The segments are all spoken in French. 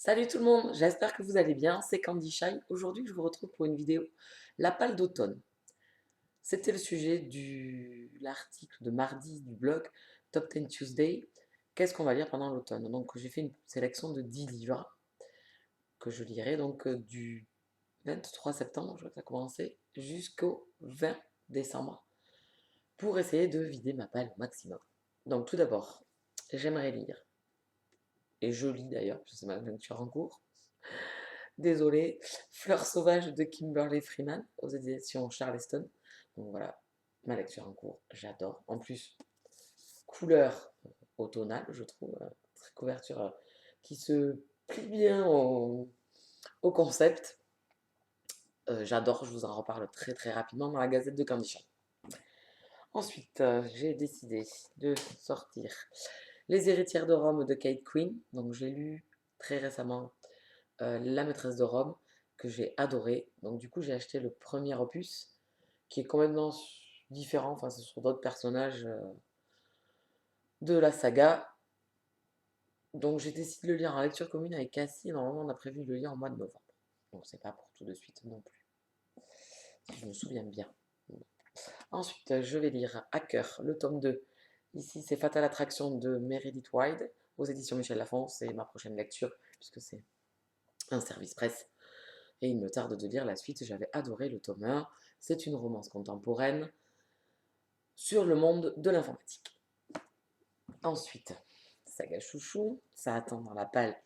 Salut tout le monde, j'espère que vous allez bien, c'est Candy Shy. Aujourd'hui, je vous retrouve pour une vidéo, la palle d'automne. C'était le sujet de l'article de mardi du blog Top 10 Tuesday. Qu'est-ce qu'on va lire pendant l'automne? Donc, j'ai fait une sélection de 10 livres que je lirai donc du 23 septembre, je crois que ça a commencé, jusqu'au 20 décembre pour essayer de vider ma palle au maximum. Donc, tout d'abord, j'aimerais lire, et je lis d'ailleurs, parce que c'est ma lecture en cours. Désolée, Fleurs sauvages de Kimberly Freeman aux éditions Charleston. Donc voilà, ma lecture en cours, j'adore. En plus, couleur automnale, je trouve, couverture qui se plie bien au concept. J'adore, je vous en reparle très très rapidement dans la Gazette de Candy Shop. Ensuite, j'ai décidé de sortir Les héritières de Rome de Kate Quinn. Donc j'ai lu très récemment La maîtresse de Rome, que j'ai adoré. Donc du coup, j'ai acheté le premier opus, qui est complètement différent, enfin, ce sont d'autres personnages de la saga. Donc j'ai décidé de le lire en lecture commune avec Cassie, et normalement on a prévu de le lire en mois de novembre. Donc c'est pas pour tout de suite non plus, si je me souviens bien. Ensuite, je vais lire Hacker, le tome 2. Ici, c'est Fatal Attraction de Meredith Wide, aux éditions Michel Lafon. C'est ma prochaine lecture, puisque c'est un service presse. Et il me tarde de lire la suite, j'avais adoré le tome 1. C'est une romance contemporaine sur le monde de l'informatique. Ensuite, Saga Chouchou, ça attend dans la palle.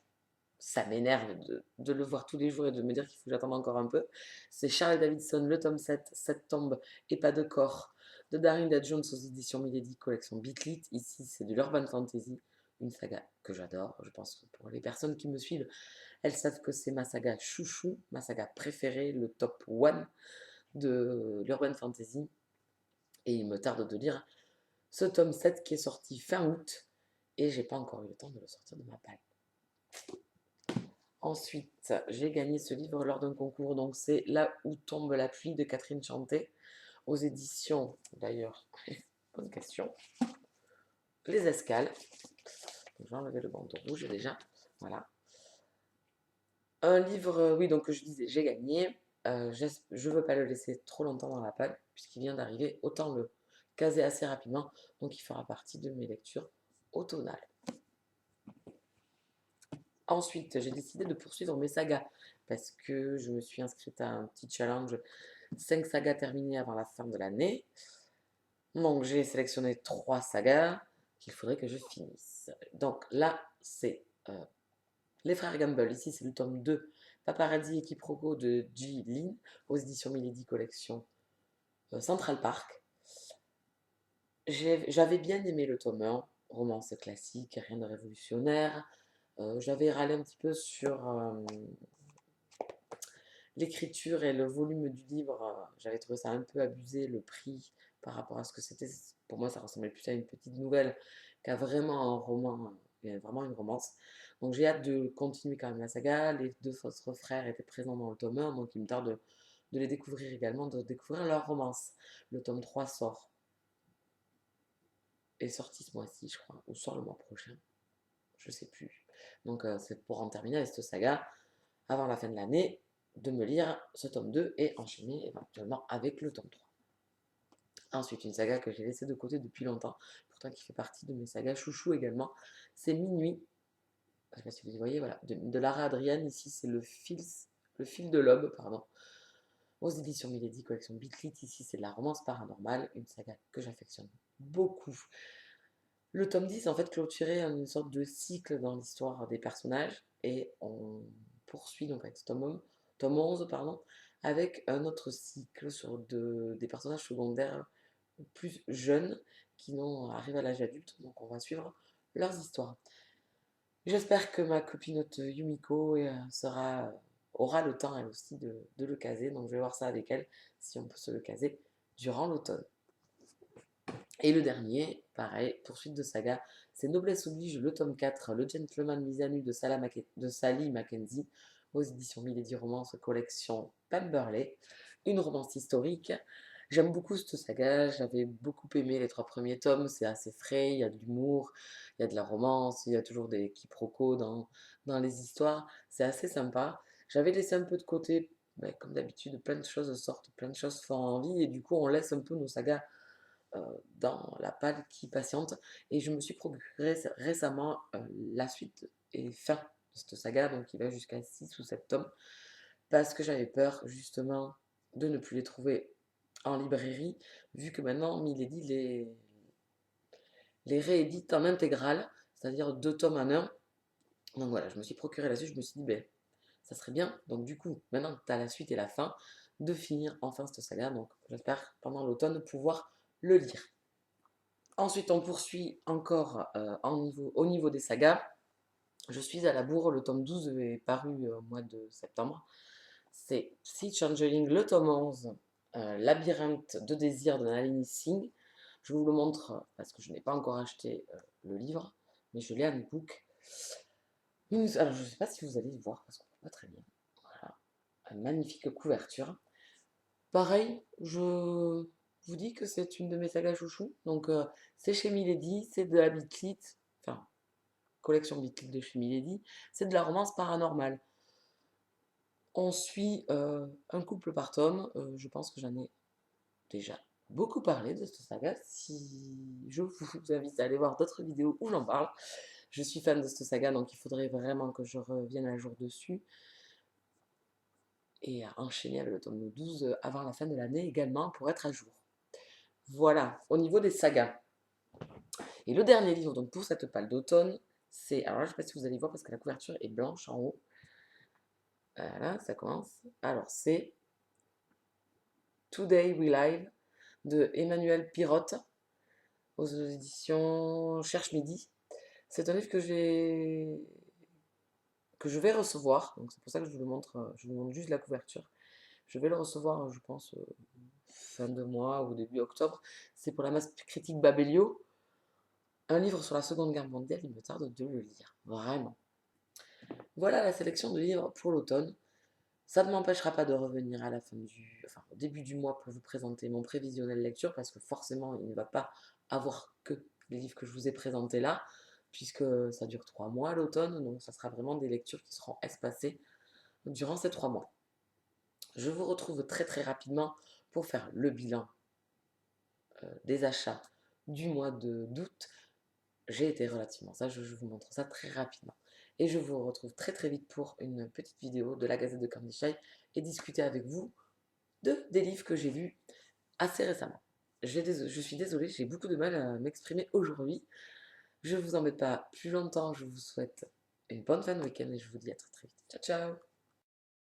Ça m'énerve de le voir tous les jours et de me dire qu'il faut que j'attende encore un peu. C'est Charles Davidson, le tome 7, 7 tombes et pas de corps, de Darinda Jones aux éditions Milady, collection Bitlit. Ici, c'est de l'urban fantasy, une saga que j'adore. Je pense que pour les personnes qui me suivent, elles savent que c'est ma saga chouchou, ma saga préférée, le top 1 de l'urban fantasy. Et il me tarde de lire ce tome 7 qui est sorti fin août et j'ai pas encore eu le temps de le sortir de ma palle. Ensuite, j'ai gagné ce livre lors d'un concours, donc c'est Là où tombe la pluie de Catherine Chanté, aux éditions, d'ailleurs, bonne question, Les Escales. Donc, j'ai enlevé le bandeau rouge déjà, voilà. Un livre, oui, donc que je disais, j'ai gagné. Je veux pas le laisser trop longtemps dans la palle, puisqu'il vient d'arriver, autant le caser assez rapidement, donc il fera partie de mes lectures automnales. Ensuite, j'ai décidé de poursuivre mes sagas parce que je me suis inscrite à un petit challenge 5 sagas terminées avant la fin de l'année. Donc, j'ai sélectionné 3 sagas qu'il faudrait que je finisse. Donc là, c'est Les Frères Gamble. Ici, c'est le tome 2, Paparazzi et Quiproquo de G. Lin, aux éditions Milady Collection Central Park. J'avais bien aimé le tome 1, romance classique, rien de révolutionnaire. J'avais râlé un petit peu sur l'écriture et le volume du livre. J'avais trouvé ça un peu abusé, le prix par rapport à ce que c'était. Pour moi, ça ressemblait plus à une petite nouvelle qu'à vraiment un roman, vraiment une romance. Donc j'ai hâte de continuer quand même la saga. Les deux autres frères étaient présents dans le tome 1, donc il me tarde de les découvrir également, de découvrir leur romance. Le tome 3 est sorti ce mois-ci, je crois, ou sort le mois prochain, je sais plus. Donc c'est pour en terminer avec cette saga, avant la fin de l'année, de me lire ce tome 2 et enchaîner éventuellement avec le tome 3. Ensuite, une saga que j'ai laissée de côté depuis longtemps, pourtant qui fait partie de mes sagas chouchou également, c'est Minuit. Je ne sais pas si vous y voyez, voilà, de Lara Adrian. Ici, c'est le fil de l'aube, pardon. Aux éditions Milady, collection Bitlit. Ici, c'est de la romance paranormale, une saga que j'affectionne beaucoup. Le tome 10 en fait clôturait une sorte de cycle dans l'histoire des personnages et on poursuit donc avec ce tome 11 pardon, avec un autre cycle sur des personnages secondaires plus jeunes qui n'ont arrivé à l'âge adulte, donc on va suivre leurs histoires. J'espère que ma copinote Yumiko aura le temps elle aussi de le caser, donc je vais voir ça avec elle si on peut se le caser durant l'automne. Et le dernier, pareil, poursuite de saga, c'est Noblesse oblige, le tome 4, Le gentleman mis à nu de Sally Mackenzie, aux éditions Milady Romance, collection Pemberley, une romance historique J'aime beaucoup cette saga, j'avais beaucoup aimé les 3 premiers tomes, c'est assez frais, il y a de l'humour, il y a de la romance, il y a toujours des quiproquos dans les histoires, c'est assez sympa. J'avais laissé un peu de côté, comme d'habitude, plein de choses sortent, plein de choses font envie, et du coup on laisse un peu nos sagas dans la palle qui patiente, et je me suis procuré récemment la suite et fin de cette saga, donc il va jusqu'à 6 ou 7 tomes, parce que j'avais peur justement de ne plus les trouver en librairie, vu que maintenant Milady les réédite en intégrale, c'est-à-dire 2 tomes en un. Donc voilà, je me suis procuré la suite, je me suis dit, ben, ça serait bien, donc du coup, maintenant que tu as la suite et la fin, de finir enfin cette saga, donc j'espère pendant l'automne pouvoir le lire. Ensuite, on poursuit encore au niveau des sagas. Je suis à la bourre, le tome 12 est paru au mois de septembre. C'est Sea Changeling, le tome 11, Labyrinthe de désir de Nalini Singh. Je vous le montre parce que je n'ai pas encore acheté le livre, mais je l'ai en e-book. Alors, je ne sais pas si vous allez le voir parce qu'on ne voit pas très bien. Voilà, une magnifique couverture. Pareil, je vous dis que c'est une de mes sagas chouchou. Donc, c'est chez Milady, c'est de la Bitlit, enfin, collection Bitlit de chez Milady. C'est de la romance paranormale. On suit un couple par tome. Je pense que j'en ai déjà beaucoup parlé de cette saga. Si je vous invite à aller voir d'autres vidéos où j'en parle. Je suis fan de cette saga, donc il faudrait vraiment que je revienne à jour dessus. Et à enchaîner avec le tome 12 avant la fin de l'année également pour être à jour. Voilà, au niveau des sagas. Et le dernier livre, donc pour cette palle d'automne, c'est. Alors là, je ne sais pas si vous allez voir parce que la couverture est blanche en haut. Voilà, ça commence. Alors, c'est Today We Live de Emmanuel Pirotte aux éditions Cherche Midi. C'est un livre que je vais recevoir, donc c'est pour ça que je vous montre juste la couverture. Je vais le recevoir, je pense, fin de mois ou début octobre. C'est pour la masse critique Babelio. Un livre sur la Seconde Guerre mondiale, il me tarde de le lire, vraiment. Voilà la sélection de livres pour l'automne. Ça ne m'empêchera pas de revenir à la au début du mois pour vous présenter mon prévisionnel lecture, parce que forcément, il ne va pas avoir que les livres que je vous ai présentés là, puisque ça dure 3 mois l'automne, donc ça sera vraiment des lectures qui seront espacées durant ces 3 mois. Je vous retrouve très très rapidement pour faire le bilan des achats du mois d'août. J'ai été relativement sage, je vous montre ça très rapidement. Et je vous retrouve très très vite pour une petite vidéo de la Gazette de Candy Shy et discuter avec vous des livres que j'ai lus assez récemment. Je suis désolée, j'ai beaucoup de mal à m'exprimer aujourd'hui. Je ne vous embête pas plus longtemps, je vous souhaite une bonne fin de week-end et je vous dis à très très vite. Ciao ciao!